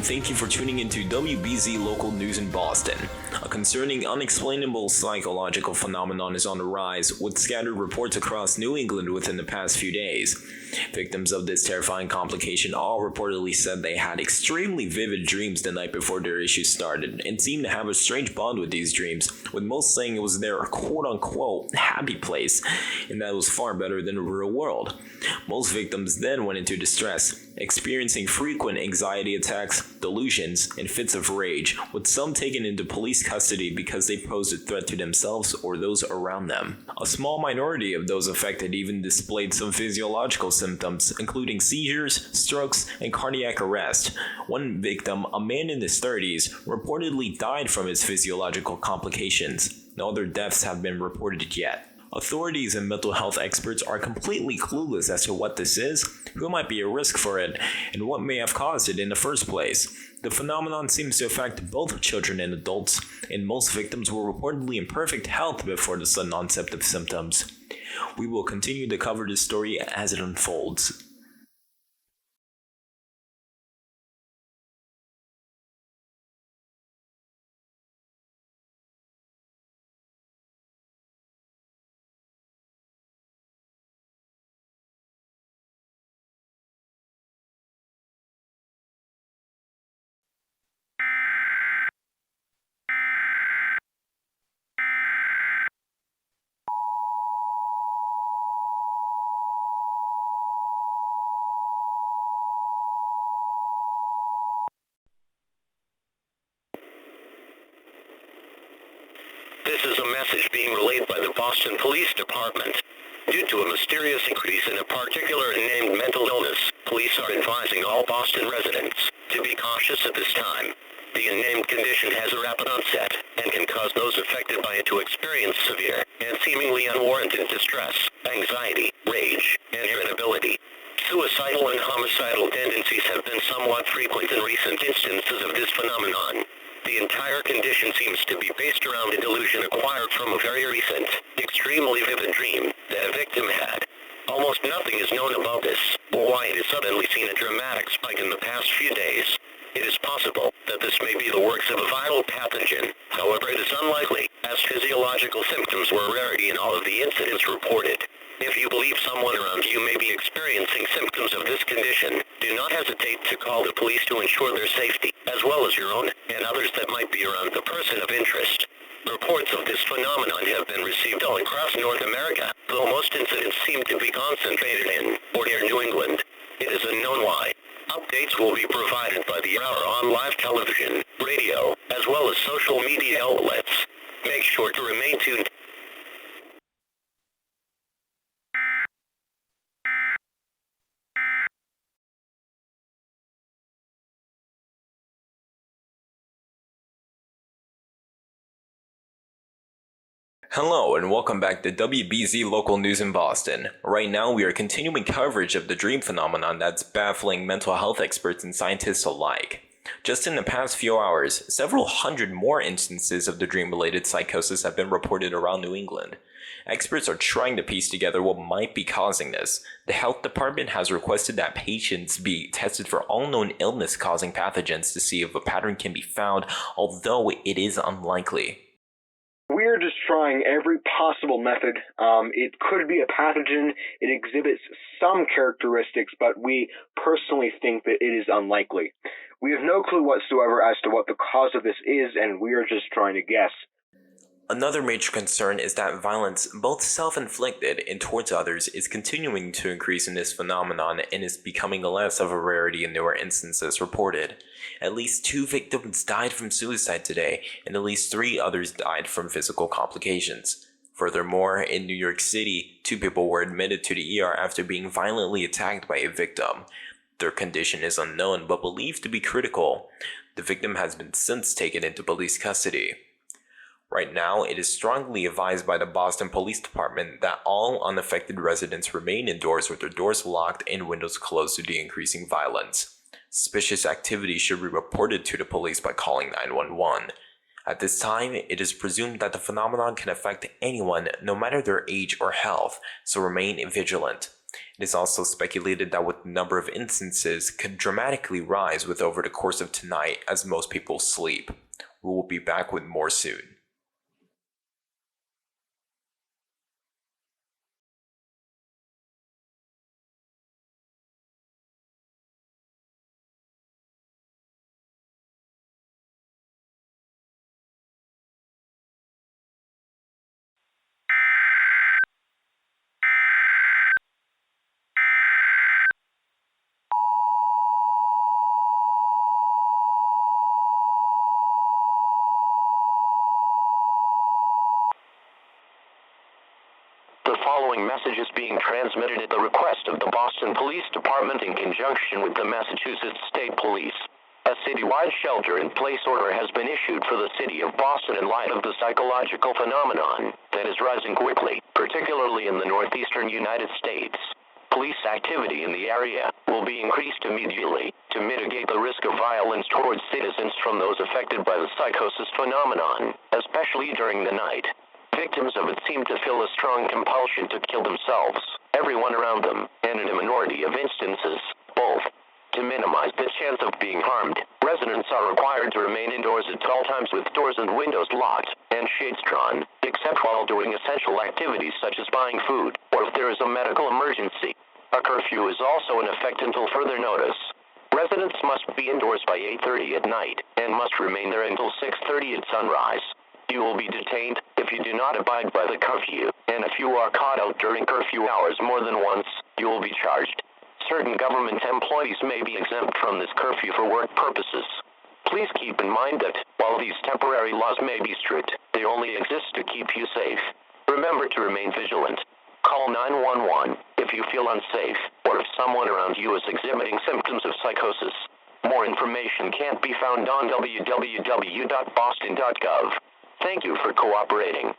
Thank you for tuning into WBZ Local News in Boston. A concerning, unexplainable psychological phenomenon is on the rise, with scattered reports across New England within the past few days. Victims of this terrifying complication all reportedly said they had extremely vivid dreams the night before their issues started, and seemed to have a strange bond with these dreams, with most saying it was their quote-unquote happy place, and that it was far better than the real world. Most victims then went into distress, experiencing frequent anxiety attacks, delusions, and fits of rage, with some taken into police custody because they posed a threat to themselves or those around them. A small minority of those affected even displayed some physiological symptoms, including seizures, strokes, and cardiac arrest. One victim, a man in his 30s, reportedly died from his physiological complications. No other deaths have been reported yet. Authorities and mental health experts are completely clueless as to what this is, who might be at risk for it, and what may have caused it in the first place. The phenomenon seems to affect both children and adults, and most victims were reportedly in perfect health before the sudden onset of symptoms. We will continue to cover this story as it unfolds. This is a message being relayed by the Boston Police Department. Due to a mysterious increase in a particular named mental illness, police are advising all Boston residents to be cautious at this time. The unnamed condition has a rapid onset and can cause those affected by it to experience severe and seemingly unwarranted distress, anxiety, rage, and irritability. Suicidal and homicidal tendencies have been somewhat frequent in recent instances of this phenomenon. The entire condition seems to be based around a delusion acquired from a very recent, extremely vivid dream that a victim had. Almost nothing is known about this, or why it has suddenly seen a dramatic spike in the past few days. It is possible that this may be the works of a viral pathogen. However, it is unlikely, as physiological symptoms were a rarity in all of the incidents reported. If you believe someone around you may be experiencing symptoms of this condition, do not hesitate to call the police to ensure their safety, as well as your own and others that might be around the person of interest. Reports of this phenomenon have been received all across North America, though most incidents seem to be concentrated in or near New England. It is unknown why. Updates will be provided by the hour on live television, radio, as well as social media outlets. Make sure to remain tuned. Hello and welcome back to WBZ Local News in Boston. Right now we are continuing coverage of the dream phenomenon that's baffling mental health experts and scientists alike. Just in the past few hours, several hundred more instances of the dream-related psychosis have been reported around New England. Experts are trying to piece together what might be causing this. The health department has requested that patients be tested for all known illness-causing pathogens to see if a pattern can be found, although it is unlikely. We're just trying every possible method. It could be a pathogen. It exhibits some characteristics, but we personally think that it is unlikely. We have no clue whatsoever as to what the cause of this is, and we are just trying to guess. Another major concern is that violence, both self-inflicted and towards others, is continuing to increase in this phenomenon and is becoming less of a rarity in newer instances reported. At least 2 victims died from suicide today, and at least 3 others died from physical complications. Furthermore, in New York City, 2 people were admitted to the ER after being violently attacked by a victim. Their condition is unknown but believed to be critical. The victim has been since taken into police custody. Right now, it is strongly advised by the Boston Police Department that all unaffected residents remain indoors with their doors locked and windows closed due to the increasing violence. Suspicious activity should be reported to the police by calling 911. At this time, it is presumed that the phenomenon can affect anyone, no matter their age or health, so remain vigilant. It is also speculated that the number of instances could dramatically rise over the course of tonight as most people sleep. We will be back with more soon. The following message is being transmitted at the request of the Boston Police Department in conjunction with the Massachusetts State Police. A citywide shelter-in-place order has been issued for the city of Boston in light of the psychological phenomenon that is rising quickly, particularly in the northeastern United States. Police activity in the area will be increased immediately to mitigate the risk of violence towards citizens from those affected by the psychosis phenomenon, especially during the night. Victims of it seem to feel a strong compulsion to kill themselves, everyone around them, and in a minority of instances, both. To minimize the chance of being harmed, residents are required to remain indoors at all times with doors and windows locked and shades drawn, except while doing essential activities such as buying food, or if there is a medical emergency. A curfew is also in effect until further notice. Residents must be indoors by 8:30 at night, and must remain there until 6:30 at sunrise. You will be detained if you do not abide by the curfew, and if you are caught out during curfew hours more than once, you will be charged. Certain government employees may be exempt from this curfew for work purposes. Please keep in mind that, while these temporary laws may be strict, they only exist to keep you safe. Remember to remain vigilant. Call 911 if you feel unsafe, or if someone around you is exhibiting symptoms of psychosis. More information can't be found on www.boston.gov. Thank you for cooperating.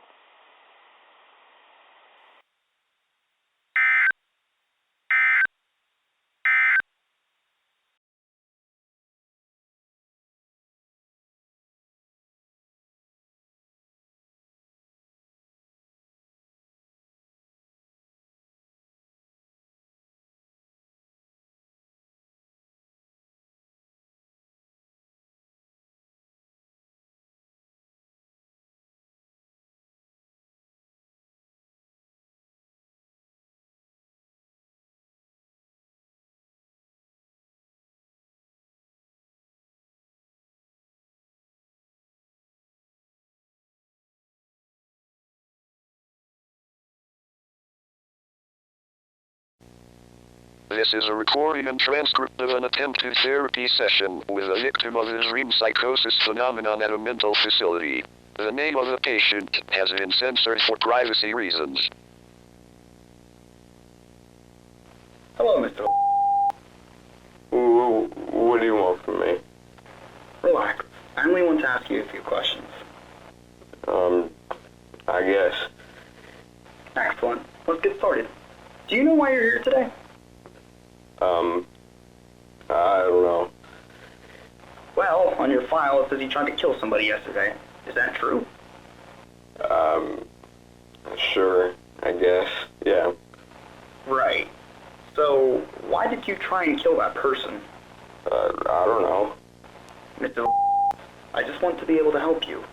This is a recording and transcript of an attempted therapy session with a victim of the dream psychosis phenomenon at a mental facility. The name of the patient has been censored for privacy reasons. Hello, Mr. What do you want from me? Relax. I only want to ask you a few questions. I guess. Excellent. Let's get started. Do you know why you're here today? I don't know. Well, on your file it says you tried to kill somebody yesterday. Is that true? Sure, I guess. Yeah. Right. So, why did you try and kill that person? I don't know. Mr. I just want to be able to help you.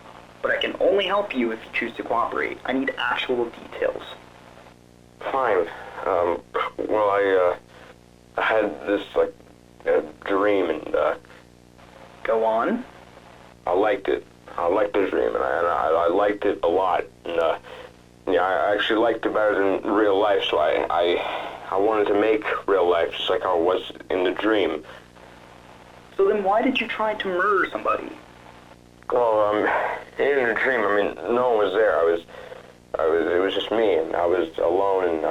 But I can only help you if you choose to cooperate. I need actual details. Fine. Well, I had this, like, dream, and, Go on. I liked it. I liked the dream, and I liked it a lot, and, yeah, I actually liked it better than real life, so I wanted to make real life just like how it was in the dream. So then why did you try to murder somebody? Well, in the dream, I mean, no one was there. It was just me, and I was alone, and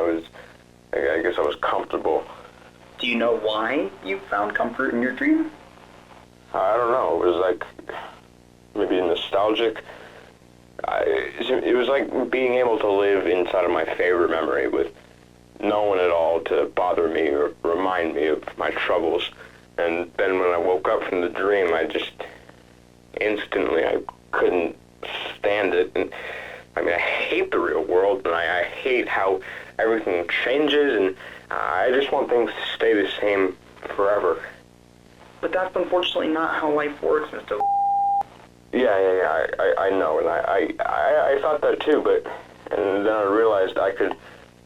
I guess I was comfortable. Do you know why you found comfort in your dream? I don't know. It was like maybe nostalgic. It was like being able to live inside of my favorite memory with no one at all to bother me or remind me of my troubles. And then when I woke up from the dream, I just instantly, I couldn't stand it. And I mean, I hate the real world, and I hate how everything changes, and I just want things to stay the same forever. But that's unfortunately not how life works, Mr. Yeah, I know, and I thought that too, but, and then I realized I could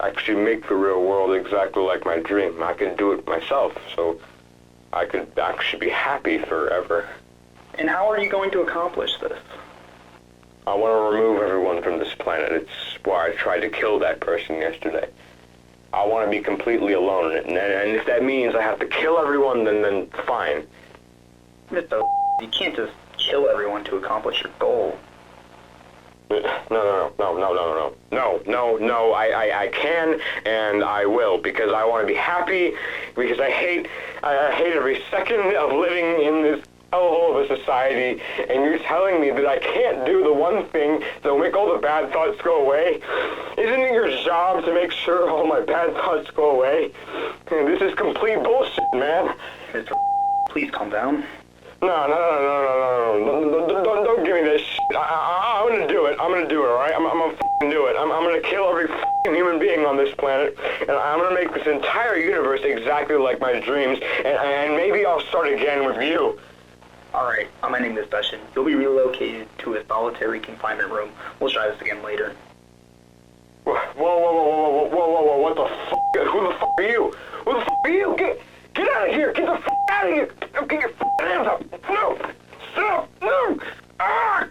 actually make the real world exactly like my dream. I could do it myself, so I could actually be happy forever. And how are you going to accomplish this? I want to remove everyone from this planet. It's why I tried to kill that person yesterday. I want to be completely alone, and if that means I have to kill everyone, then fine. Mr. You can't just kill everyone to accomplish your goal. No, I can and I will, because I want to be happy, because I hate every second of living in this hellhole of a society, and you're telling me that I can't do the one thing that'll make all the bad thoughts go away? Isn't it your job to make sure all my bad thoughts go away? And this is complete bullshit, man. Mr. Please calm down. No, don't give me this shit. I'm gonna do it. I'm gonna do it, alright? I'm gonna f***ing do it. I'm gonna kill every f***ing human being on this planet, and I'm gonna make this entire universe exactly like my dreams, and maybe I'll start again with you. Alright, I'm ending this session. You'll be relocated to a solitary confinement room. We'll try this again later. Whoa, what the f***? Who the f*** are you? Who the f*** are you? Get out of here! Get the f*** out of here! Get your f***ing hands up! No! Stop! No! Ah!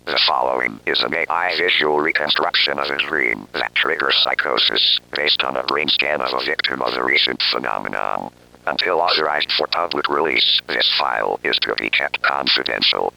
The following is an AI visual reconstruction of a dream that triggers psychosis, based on a brain scan of a victim of a recent phenomenon. Until authorized for public release, this file is to be kept confidential.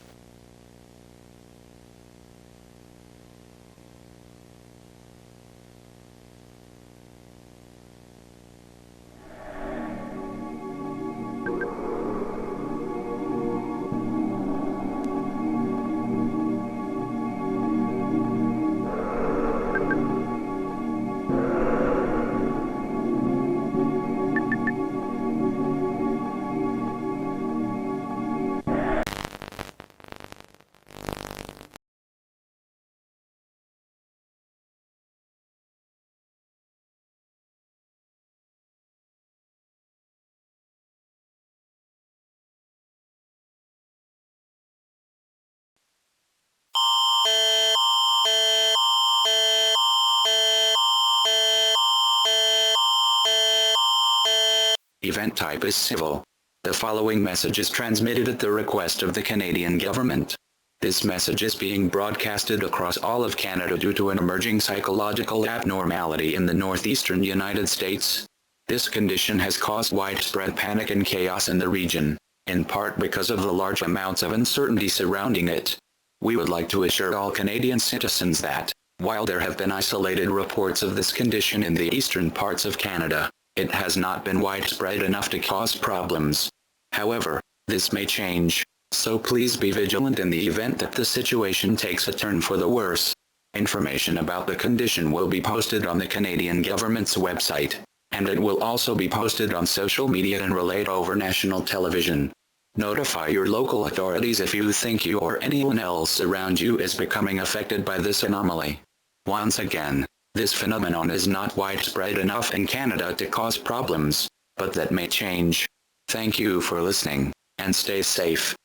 Event type is civil. The following message is transmitted at the request of the Canadian government. This message is being broadcasted across all of Canada due to an emerging psychological abnormality in the northeastern United States. This condition has caused widespread panic and chaos in the region, in part because of the large amounts of uncertainty surrounding it. We would like to assure all Canadian citizens that, while there have been isolated reports of this condition in the eastern parts of Canada, it has not been widespread enough to cause problems. However, this may change, so please be vigilant in the event that the situation takes a turn for the worse. Information about the condition will be posted on the Canadian government's website, and it will also be posted on social media and relayed over national television. Notify your local authorities if you think you or anyone else around you is becoming affected by this anomaly. Once again, this phenomenon is not widespread enough in Canada to cause problems, but that may change. Thank you for listening, and stay safe.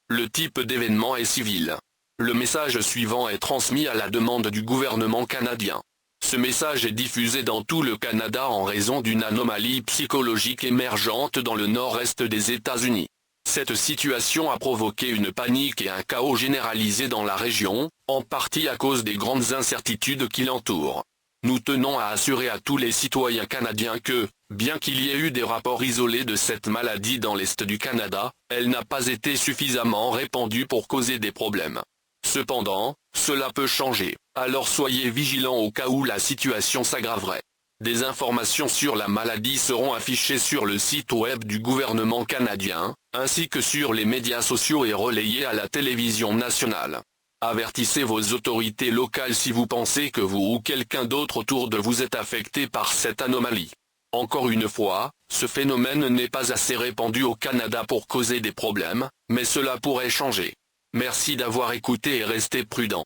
Le type d'événement est civil. Le message suivant est transmis à la demande du gouvernement canadien. Ce message est diffusé dans tout le Canada en raison d'une anomalie psychologique émergente dans le nord-est des États-Unis. Cette situation a provoqué une panique et un chaos généralisé dans la région, en partie à cause des grandes incertitudes qui l'entourent. Nous tenons à assurer à tous les citoyens canadiens que, bien qu'il y ait eu des rapports isolés de cette maladie dans l'Est du Canada, elle n'a pas été suffisamment répandue pour causer des problèmes. Cependant, cela peut changer, alors soyez vigilants au cas où la situation s'aggraverait. Des informations sur la maladie seront affichées sur le site web du gouvernement canadien, ainsi que sur les médias sociaux et relayées à la télévision nationale. Avertissez vos autorités locales si vous pensez que vous ou quelqu'un d'autre autour de vous est affecté par cette anomalie. Encore une fois, ce phénomène n'est pas assez répandu au Canada pour causer des problèmes, mais cela pourrait changer. Merci d'avoir écouté et restez prudents.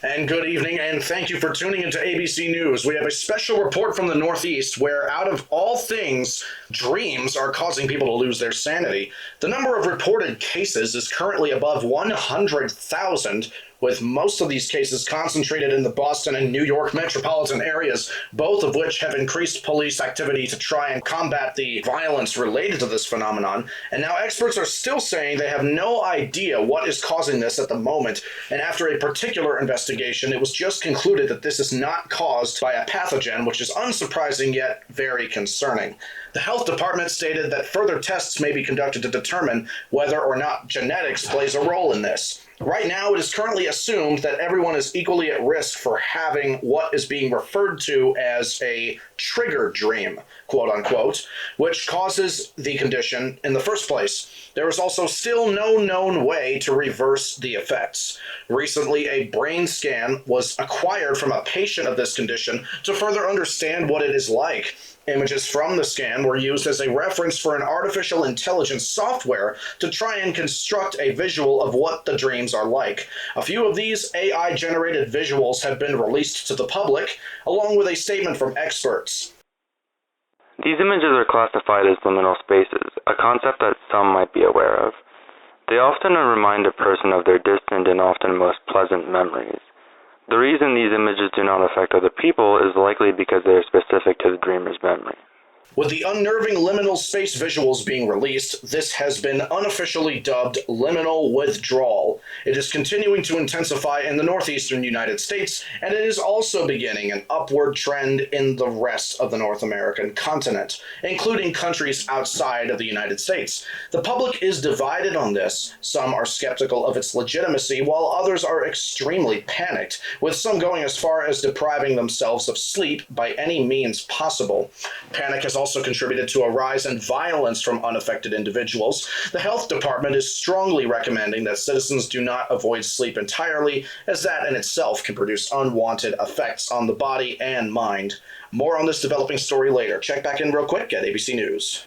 And good evening, and thank you for tuning into ABC News. We have a special report from the Northeast where, out of all things, dreams are causing people to lose their sanity. The number of reported cases is currently above 100,000, with most of these cases concentrated in the Boston and New York metropolitan areas, both of which have increased police activity to try and combat the violence related to this phenomenon. And now experts are still saying they have no idea what is causing this at the moment, and after a particular investigation, it was just concluded that this is not caused by a pathogen, which is unsurprising yet very concerning. The health department stated that further tests may be conducted to determine whether or not genetics plays a role in this. Right now, it is currently assumed that everyone is equally at risk for having what is being referred to as a trigger dream, quote unquote, which causes the condition in the first place. There is also still no known way to reverse the effects. Recently, a brain scan was acquired from a patient of this condition to further understand what it is like. Images from the scan were used as a reference for an artificial intelligence software to try and construct a visual of what the dreams are like. A few of these AI-generated visuals have been released to the public, along with a statement from experts. These images are classified as liminal spaces, a concept that some might be aware of. They often remind a person of their distant and often most pleasant memories. The reason these images do not affect other people is likely because they are specific to the dreamer's memory. With the unnerving liminal space visuals being released, this has been unofficially dubbed liminal withdrawal. It is continuing to intensify in the northeastern United States, and it is also beginning an upward trend in the rest of the North American continent, including countries outside of the United States. The public is divided on this. Some are skeptical of its legitimacy, while others are extremely panicked, with some going as far as depriving themselves of sleep by any means possible. Panic has also contributed to a rise in violence from unaffected individuals. The health department is strongly recommending that citizens do not avoid sleep entirely, as that in itself can produce unwanted effects on the body and mind. More on this developing story later. Check back in real quick at ABC News.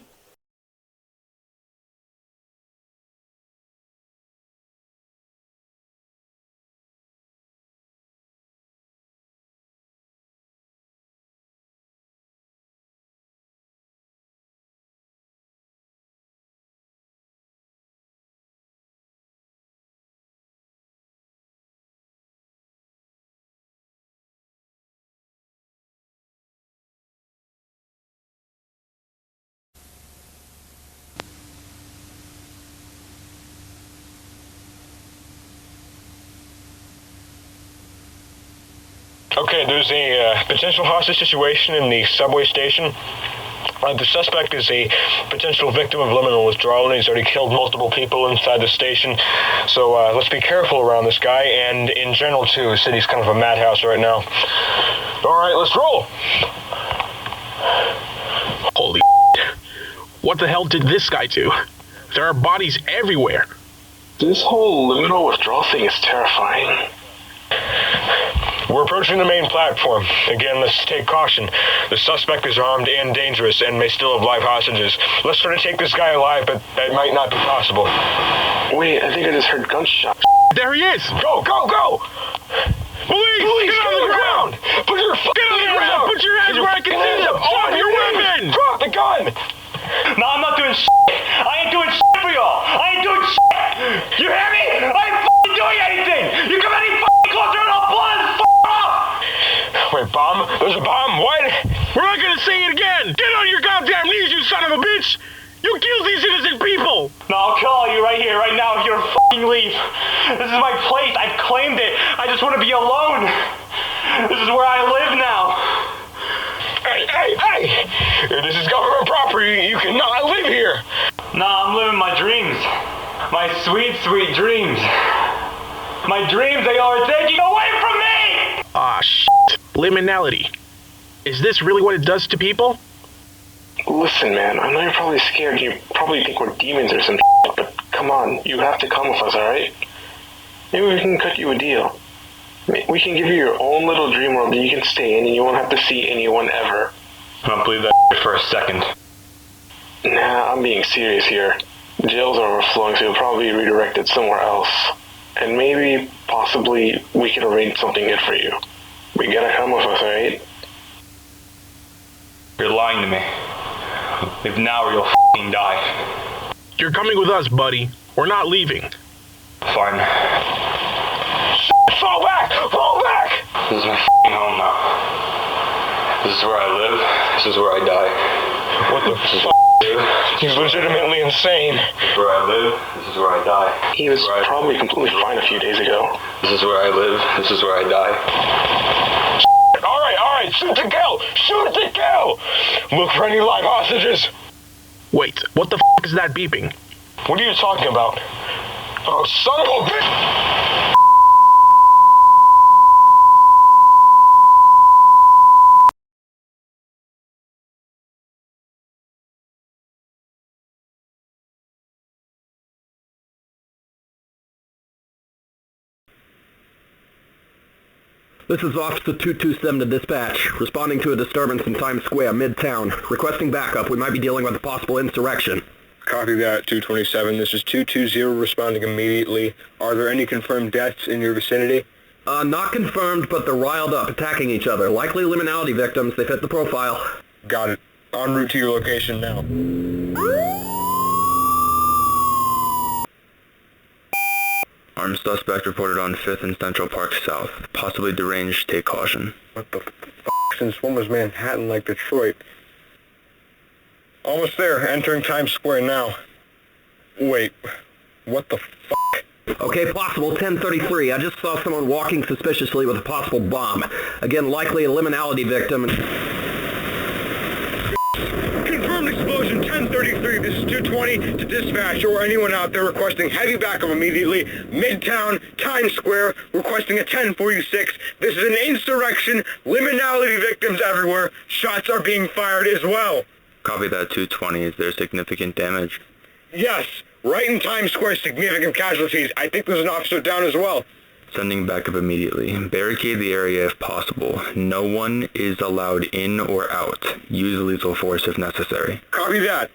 Okay, there's a potential hostage situation in the subway station. The suspect is a potential victim of liminal withdrawal, and he's already killed multiple people inside the station. So let's be careful around this guy, and in general too. The city's kind of a madhouse right now. Alright, let's roll! Holy what the hell did this guy do? There are bodies everywhere. This whole liminal withdrawal thing is terrifying. We're approaching the main platform. Again, let's take caution. The suspect is armed and dangerous and may still have live hostages. Let's try to take this guy alive, but that might not be possible. Wait, I think I just heard gunshots. There he is! Go, go, go! Police! Get on the ground! Put your Get on the ground! Put your hands where I can see them! Drop your weapon! Drop the gun! No, I'm not doing shit! I ain't doing shit for y'all! I ain't doing shit! You hear me? I ain't f***ing doing anything! You come any f***ing closer and I'll blow this f*** off! Wait, bomb? There's a bomb? What? We're not gonna say it again! Get on your goddamn knees, you son of a bitch! You killed these innocent people! No, I'll kill all you right here, right now, if you don't f***ing leave. This is my place. I've claimed it. I just want to be alone. This is where I live now. Hey, hey, hey! This is government property. You cannot live here. No, I'm living my dreams. My sweet, sweet dreams. My dreams, they are taking away from me! Ah, shit. Liminality. Is this really what it does to people? Listen, man, I know you're probably scared and you probably think we're demons or some shit, but come on, you have to come with us, alright? Maybe we can cut you a deal. We can give you your own little dream world that you can stay in and you won't have to see anyone ever. I don't believe that for a second. Nah, I'm being serious here. Jails are overflowing, so you'll probably be redirected somewhere else. And maybe, possibly, we can arrange something good for you. But you gotta come with us, alright? You're lying to me. If now or you'll f***ing die. You're coming with us, buddy. We're not leaving. Fine. Fall back! Fall back! This is my f***ing home now. This is where I live. This is where I die. What the f***? He's legitimately insane. This is where I live. This is where I die. He was probably completely fine a few days ago. This is where I live. This is where I die. Alright, shoot to kill! Shoot to kill! Look for any live hostages. Wait, what the f*** is that beeping? What are you talking about? Oh, son of a bitch! This is Officer 227 to dispatch, responding to a disturbance in Times Square, Midtown. Requesting backup. We might be dealing with a possible insurrection. Copy that, 227. This is 220 responding immediately. Are there any confirmed deaths in your vicinity? Not confirmed, but they're riled up, attacking each other. Likely liminality victims. They fit the profile. Got it. En route to your location now. Armed suspect reported on 5th and Central Park South. Possibly deranged, take caution. What the f***? Since when was Manhattan like Detroit? Almost there, entering Times Square now. Wait, what the f***? Okay, possible 1033. I just saw someone walking suspiciously with a possible bomb. Again, likely a liminality victim. Confirmed explosion 1033. This is 220 to dispatch or anyone out there requesting heavy backup immediately. Midtown, Times Square, requesting a 1046. This is an insurrection. Liminality victims everywhere. Shots are being fired as well. Copy that, 220. Is there significant damage? Yes, right in Times Square, significant casualties. I think there's an officer down as well. Sending backup immediately. Barricade the area if possible. No one is allowed in or out. Use lethal force if necessary. Copy that.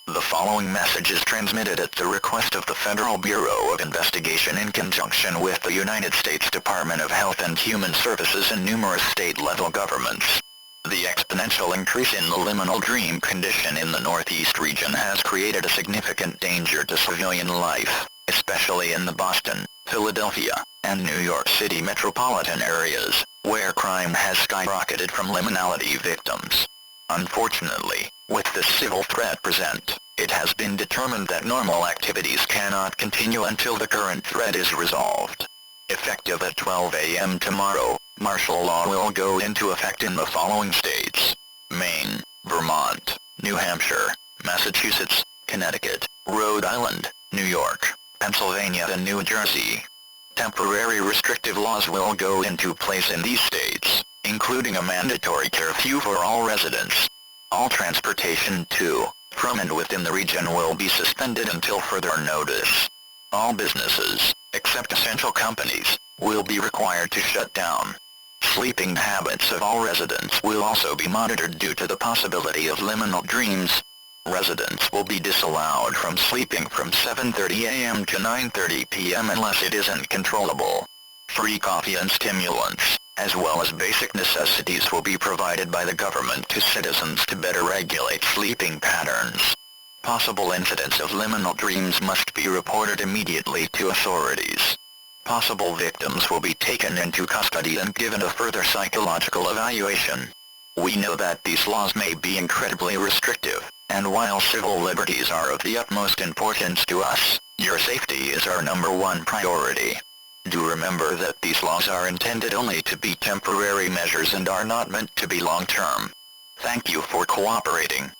The following message is transmitted at the request of the Federal Bureau of Investigation in conjunction with the United States Department of Health and Human Services and numerous state-level governments. The exponential increase in the liminal dream condition in the Northeast region has created a significant danger to civilian life, especially in the Boston, Philadelphia, and New York City metropolitan areas, where crime has skyrocketed from liminality victims. Unfortunately, with this civil threat present, it has been determined that normal activities cannot continue until the current threat is resolved. Effective at 12 a.m. tomorrow, martial law will go into effect in the following states: Maine, Vermont, New Hampshire, Massachusetts, Connecticut, Rhode Island, New York, Pennsylvania and New Jersey. Temporary restrictive laws will go into place in these states, including a mandatory curfew for all residents. All transportation to, from and within the region will be suspended until further notice. All businesses, except essential companies, will be required to shut down. Sleeping habits of all residents will also be monitored due to the possibility of liminal dreams. Residents will be disallowed from sleeping from 7:30 a.m. to 9:30 p.m. unless it isn't controllable. Free coffee and stimulants, as well as basic necessities, will be provided by the government to citizens to better regulate sleeping patterns. Possible incidents of liminal dreams must be reported immediately to authorities. Possible victims will be taken into custody and given a further psychological evaluation. We know that these laws may be incredibly restrictive, and while civil liberties are of the utmost importance to us, your safety is our #1 priority. Do remember that these laws are intended only to be temporary measures and are not meant to be long-term. Thank you for cooperating.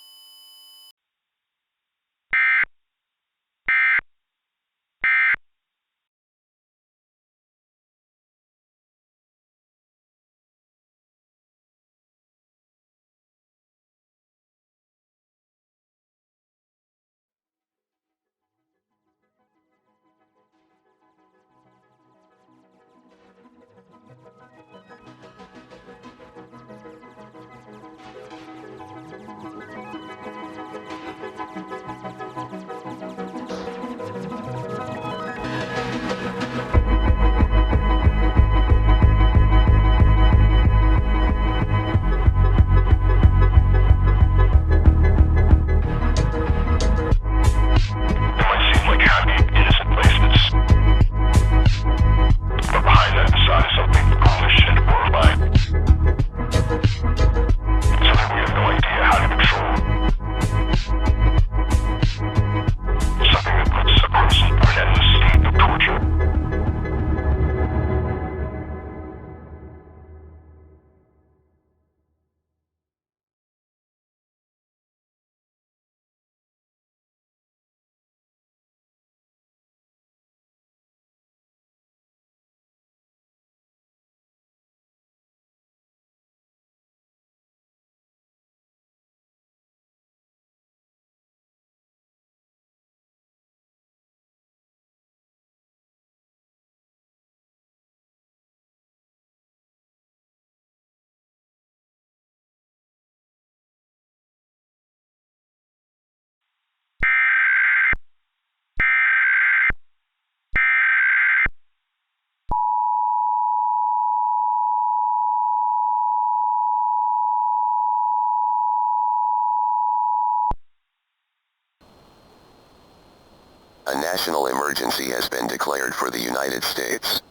A national emergency has been declared for the United States.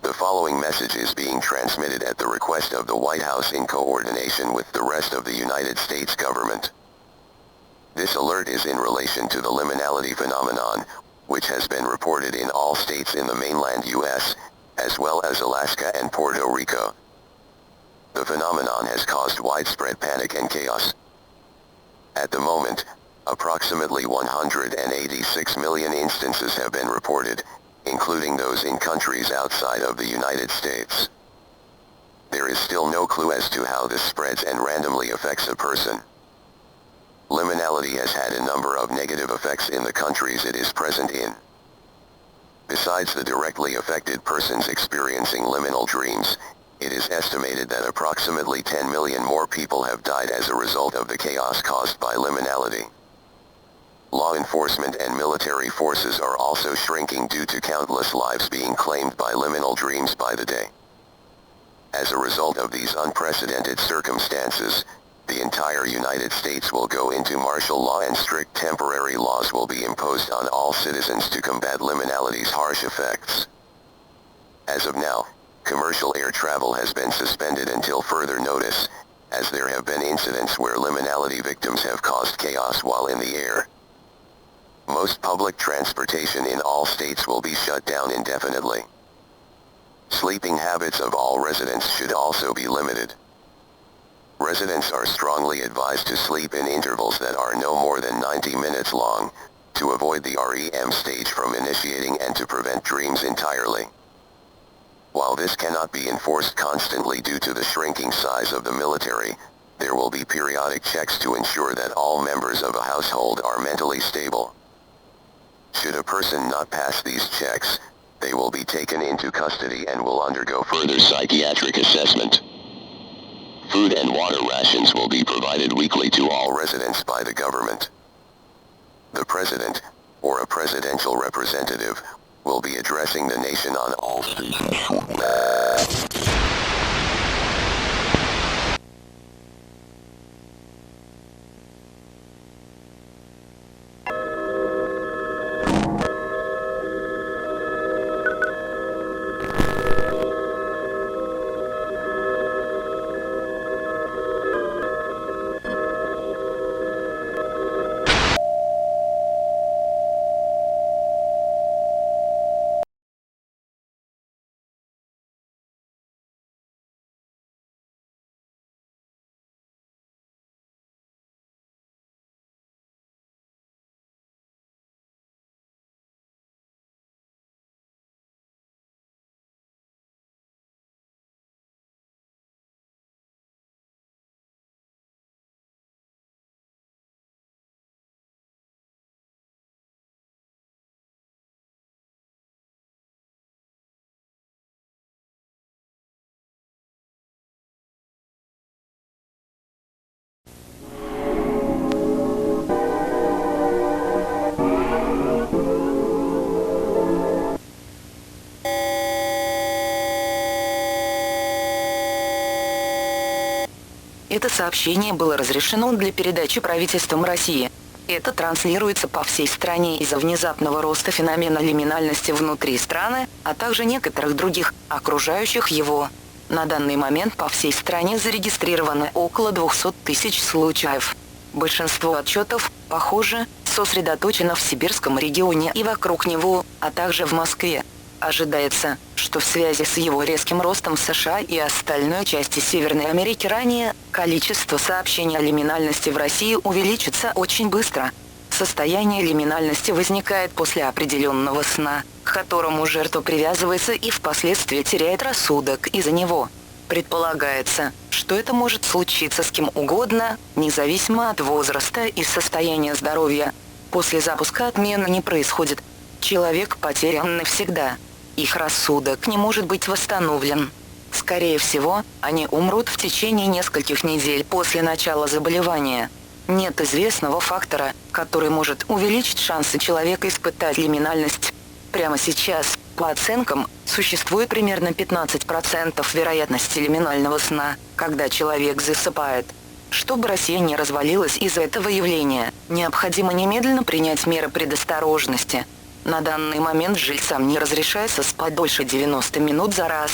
The following message is being transmitted at the request of the White House in coordination with the rest of the United States government. This alert is in relation to the liminality phenomenon, which has been reported in all states in the mainland U.S., as well as Alaska and Puerto Rico. The phenomenon has caused widespread panic and chaos. At the moment, approximately 186 million instances have been reported, including those in countries outside of the United States. There is still no clue as to how this spreads and randomly affects a person. Liminality has had a number of negative effects in the countries it is present in. Besides the directly affected persons experiencing liminal dreams, it is estimated that approximately 10 million more people have died as a result of the chaos caused by liminality. law enforcement and military forces are also shrinking due to countless lives being claimed by liminal dreams by the day. As a result of these unprecedented circumstances, the entire United States will go into martial law and strict temporary laws will be imposed on all citizens to combat liminality's harsh effects. As of now, commercial air travel has been suspended until further notice, as there have been incidents where liminality victims have caused chaos while in the air. Most public transportation in all states will be shut down indefinitely. Sleeping habits of all residents should also be limited. Residents are strongly advised to sleep in intervals that are no more than 90 minutes long, to avoid the REM stage from initiating and to prevent dreams entirely. While this cannot be enforced constantly due to the shrinking size of the military, there will be periodic checks to ensure that all members of a household are mentally stable. Should a person not pass these checks, they will be taken into custody and will undergo further psychiatric assessment. Food and water rations will be provided weekly to all residents by the government. The President, or a presidential representative, will be addressing the nation on all stations shortly. Это сообщение было разрешено для передачи правительством России. Это транслируется по всей стране из-за внезапного роста феномена лиминальности внутри страны, а также некоторых других, окружающих его. На данный момент по всей стране зарегистрировано около 200 тысяч случаев. Большинство отчетов, похоже, сосредоточено в Сибирском регионе и вокруг него, а также в Москве. Ожидается, что в связи с его резким ростом в США и остальной части Северной Америки ранее, количество сообщений о лиминальности в России увеличится очень быстро. Состояние лиминальности возникает после определенного сна, к которому жертва привязывается и впоследствии теряет рассудок из-за него. Предполагается, что это может случиться с кем угодно, независимо от возраста и состояния здоровья. После запуска отмены не происходит. Человек потерян навсегда. Их рассудок не может быть восстановлен. Скорее всего, они умрут в течение нескольких недель после начала заболевания. Нет известного фактора, который может увеличить шансы человека испытать лиминальность. Прямо сейчас, по оценкам, существует примерно 15% вероятности лиминального сна, когда человек засыпает. Чтобы Россия не развалилась из-за этого явления, необходимо немедленно принять меры предосторожности. На данный момент жильцам не разрешается спать дольше 90 минут за раз.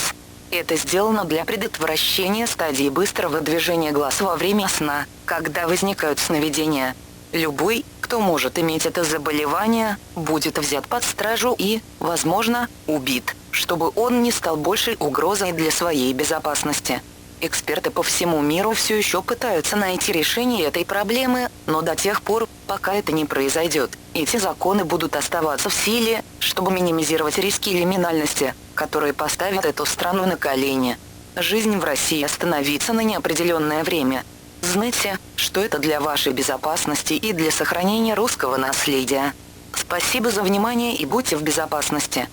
Это сделано для предотвращения стадии быстрого движения глаз во время сна, когда возникают сновидения. Любой, кто может иметь это заболевание, будет взят под стражу и, возможно, убит, чтобы он не стал большей угрозой для своей безопасности. Эксперты по всему миру все еще пытаются найти решение этой проблемы, но до тех пор, пока это не произойдет, эти законы будут оставаться в силе, чтобы минимизировать риски лиминальности, которые поставят эту страну на колени. Жизнь в России остановится на неопределенное время. Знайте, что это для вашей безопасности и для сохранения русского наследия. Спасибо за внимание и будьте в безопасности.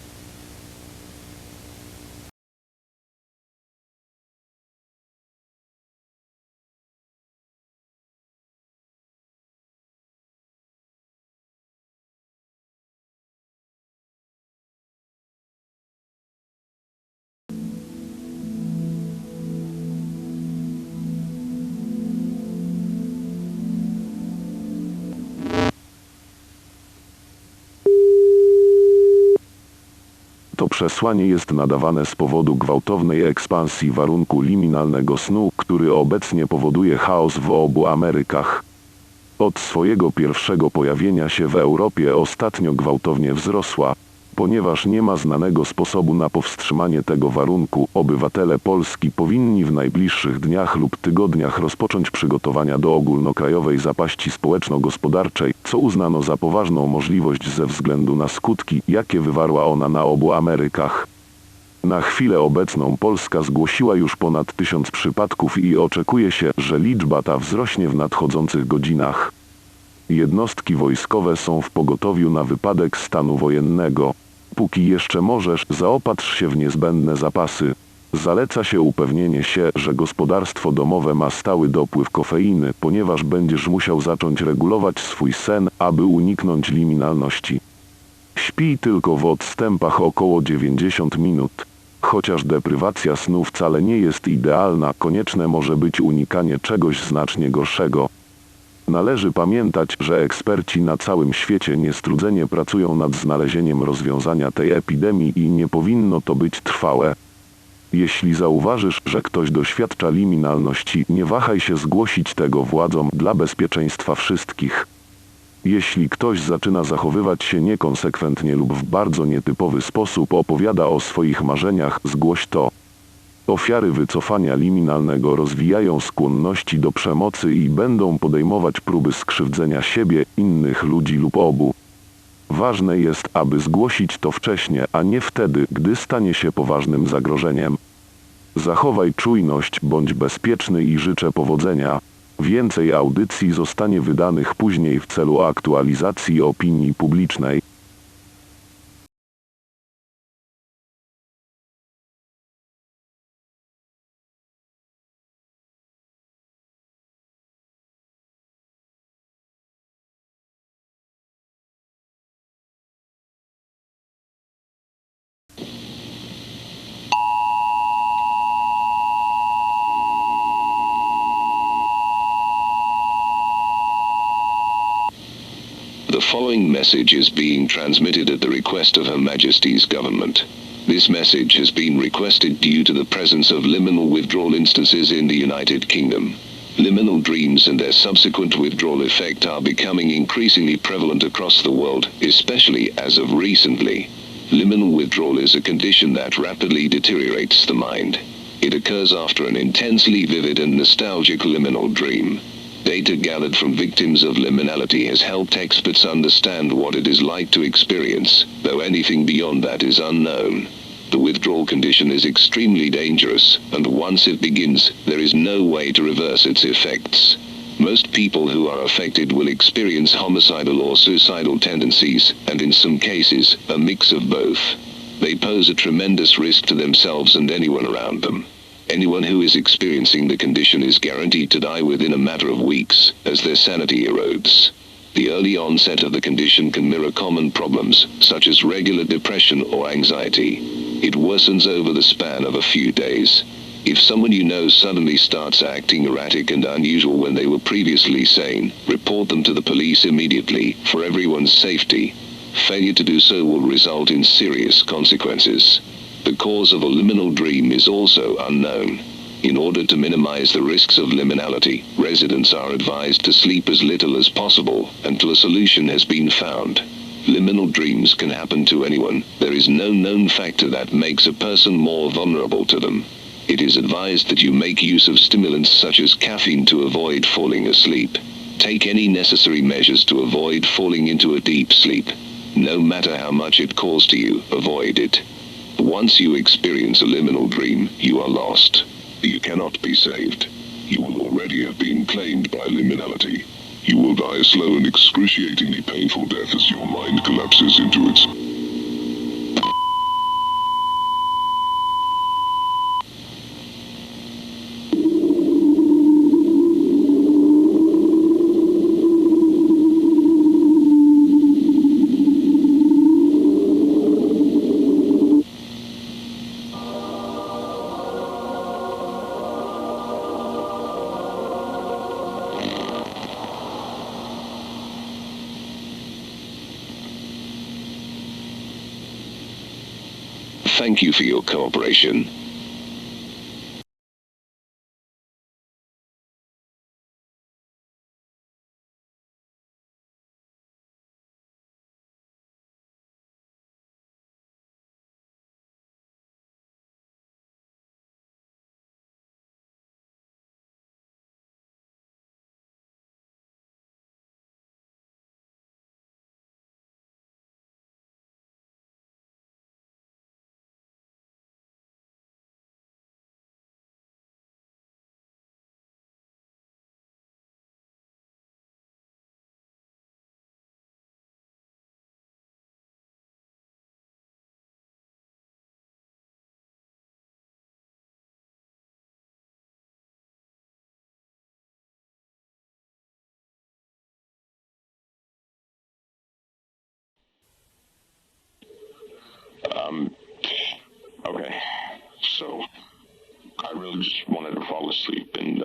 To przesłanie jest nadawane z powodu gwałtownej ekspansji warunku liminalnego snu, który obecnie powoduje chaos w obu Amerykach. Od swojego pierwszego pojawienia się w Europie ostatnio gwałtownie wzrosła. Ponieważ nie ma znanego sposobu na powstrzymanie tego warunku, obywatele Polski powinni w najbliższych dniach lub tygodniach rozpocząć przygotowania do ogólnokrajowej zapaści społeczno-gospodarczej, co uznano za poważną możliwość ze względu na skutki, jakie wywarła ona na obu Amerykach. Na chwilę obecną Polska zgłosiła już ponad 1000 przypadków i oczekuje się, że liczba ta wzrośnie w nadchodzących godzinach. Jednostki wojskowe są w pogotowiu na wypadek stanu wojennego. Póki jeszcze możesz, zaopatrz się w niezbędne zapasy. Zaleca się upewnienie się, że gospodarstwo domowe ma stały dopływ kofeiny, ponieważ będziesz musiał zacząć regulować swój sen, aby uniknąć liminalności. Śpij tylko w odstępach około 90 minut. Chociaż deprywacja snu wcale nie jest idealna, konieczne może być unikanie czegoś znacznie gorszego. Należy pamiętać, że eksperci na całym świecie niestrudzenie pracują nad znalezieniem rozwiązania tej epidemii i nie powinno to być trwałe. Jeśli zauważysz, że ktoś doświadcza liminalności, nie wahaj się zgłosić tego władzom dla bezpieczeństwa wszystkich. Jeśli ktoś zaczyna zachowywać się niekonsekwentnie lub w bardzo nietypowy sposób opowiada o swoich marzeniach, zgłoś to. Ofiary wycofania liminalnego rozwijają skłonności do przemocy i będą podejmować próby skrzywdzenia siebie, innych ludzi lub obu. Ważne jest, aby zgłosić to wcześnie, a nie wtedy, gdy stanie się poważnym zagrożeniem. Zachowaj czujność, bądź bezpieczny i życzę powodzenia. Więcej audycji zostanie wydanych później w celu aktualizacji opinii publicznej. The following message is being transmitted at the request of Her Majesty's government. This message has been requested due to the presence of liminal withdrawal instances in the United Kingdom. Liminal dreams and their subsequent withdrawal effect are becoming increasingly prevalent across the world, especially as of recently. Liminal withdrawal is a condition that rapidly deteriorates the mind. It occurs after an intensely vivid and nostalgic liminal dream. Data gathered from victims of liminality has helped experts understand what it is like to experience, though anything beyond that is unknown. The withdrawal condition is extremely dangerous, and once it begins, there is no way to reverse its effects. Most people who are affected will experience homicidal or suicidal tendencies, and in some cases, a mix of both. They pose a tremendous risk to themselves and anyone around them. Anyone who is experiencing the condition is guaranteed to die within a matter of weeks, as their sanity erodes. The early onset of the condition can mirror common problems, such as regular depression or anxiety. It worsens over the span of a few days. If someone you know suddenly starts acting erratic and unusual when they were previously sane, report them to the police immediately, for everyone's safety. Failure to do so will result in serious consequences. The cause of a liminal dream is also unknown. In order to minimize the risks of liminality, residents are advised to sleep as little as possible until a solution has been found. Liminal dreams can happen to anyone. There is no known factor that makes a person more vulnerable to them. It is advised that you make use of stimulants such as caffeine to avoid falling asleep. Take any necessary measures to avoid falling into a deep sleep. No matter how much it costs to you, avoid it. Once you experience a liminal dream, you are lost. You cannot be saved. You will already have been claimed by liminality. You will die a slow and excruciatingly painful death as your mind collapses into its... Thank you for your cooperation. Okay. So, I really just wanted to fall asleep, and,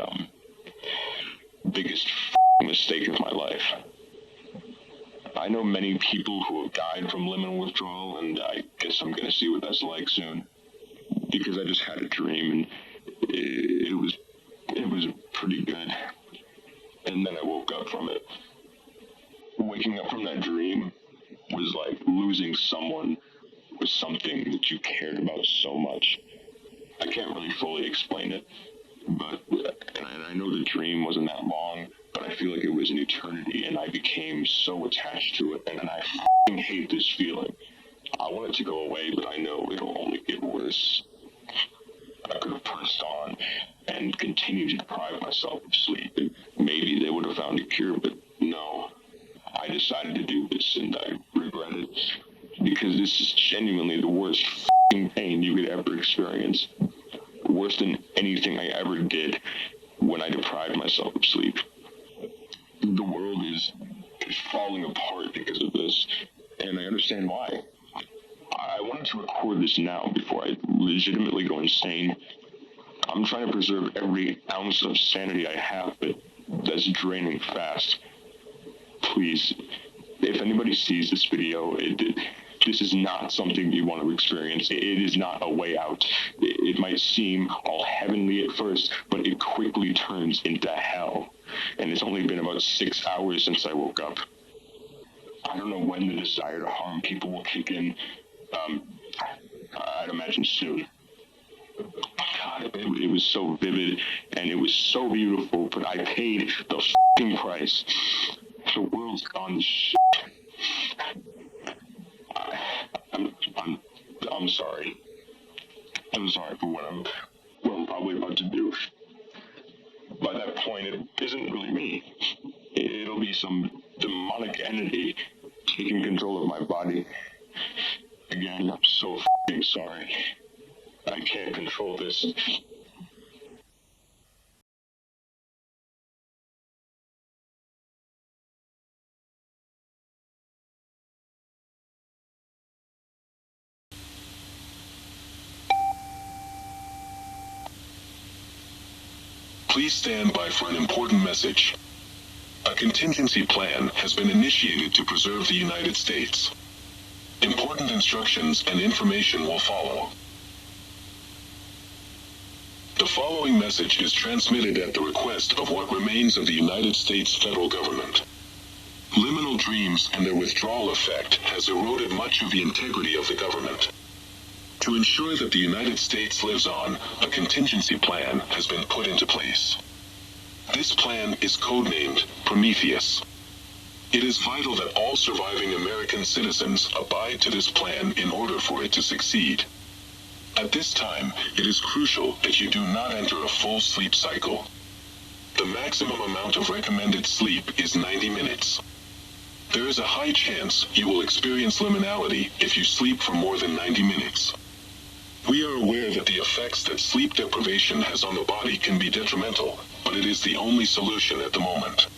biggest mistake of my life. I know many people who have died from liminal withdrawal, and I guess I'm gonna see what that's like soon. Because I just had a dream, and it was pretty good. And then I woke up from it. Waking up from that dream was like losing someone or something that you cared about so much. I can't really fully explain it, but and I know the dream wasn't that long, but I feel like it was an eternity, and I became so attached to it, and I f***ing hate this feeling. I want it to go away, but I know it'll only get worse. I could have pressed on and continued to deprive myself of sleep, and maybe they would have found a cure, but no. I decided to do this, and I regret it, because this is genuinely the worst f***ing pain you could ever experience. Worse than anything I ever did when I deprived myself of sleep. The world is falling apart because of this, and I understand why. I wanted to record this now before I legitimately go insane. I'm trying to preserve every ounce of sanity I have, but that's draining fast. Please, if anybody sees this video, this is not something you want to experience. It is not a way out. It might seem all heavenly at first, but it quickly turns into hell. And it's only been about 6 hours since I woke up. I don't know when the desire to harm people will kick in. I'd imagine soon. God, it was so vivid, and it was so beautiful, but I paid the f***ing price. The world's gone to shit. I'm sorry. I'm sorry for what I'm probably about to do. By that point, it isn't really me. It'll be some demonic entity taking control of my body. Again, I'm so f***ing sorry. I can't control this. Please stand by for an important message. A contingency plan has been initiated to preserve the United States. Important instructions and information will follow. The following message is transmitted at the request of what remains of the United States federal government. Liminal dreams and their withdrawal effect has eroded much of the integrity of the government. To ensure that the United States lives on, a contingency plan has been put into place. This plan is codenamed Prometheus. It is vital that all surviving American citizens abide to this plan in order for it to succeed. At this time, it is crucial that you do not enter a full sleep cycle. The maximum amount of recommended sleep is 90 minutes. There is a high chance you will experience liminality if you sleep for more than 90 minutes. We are aware that the effects that sleep deprivation has on the body can be detrimental, but it is the only solution at the moment.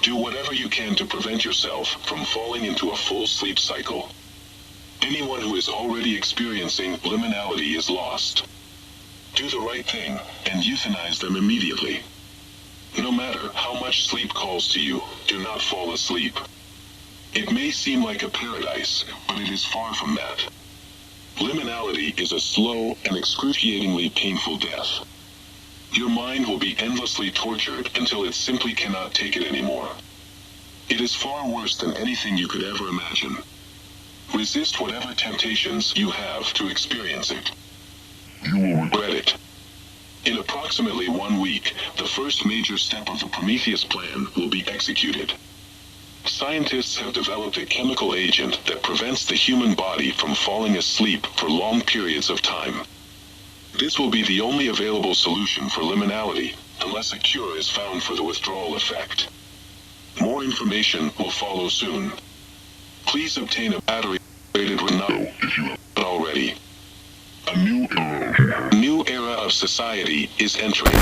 Do whatever you can to prevent yourself from falling into a full sleep cycle. Anyone who is already experiencing liminality is lost. Do the right thing and euthanize them immediately. No matter how much sleep calls to you, do not fall asleep. It may seem like a paradise, but it is far from that. Liminality is a slow and excruciatingly painful death. Your mind will be endlessly tortured until it simply cannot take it anymore. It is far worse than anything you could ever imagine. Resist whatever temptations you have to experience it. You will regret it. In approximately 1 week, the first major step of the Prometheus plan will be executed. Scientists have developed a chemical agent that prevents the human body from falling asleep for long periods of time. This will be the only available solution for liminality, unless a cure is found for the withdrawal effect. More information will follow soon. Please obtain a battery-rated Renault if you haven't already. A new era of society is entering.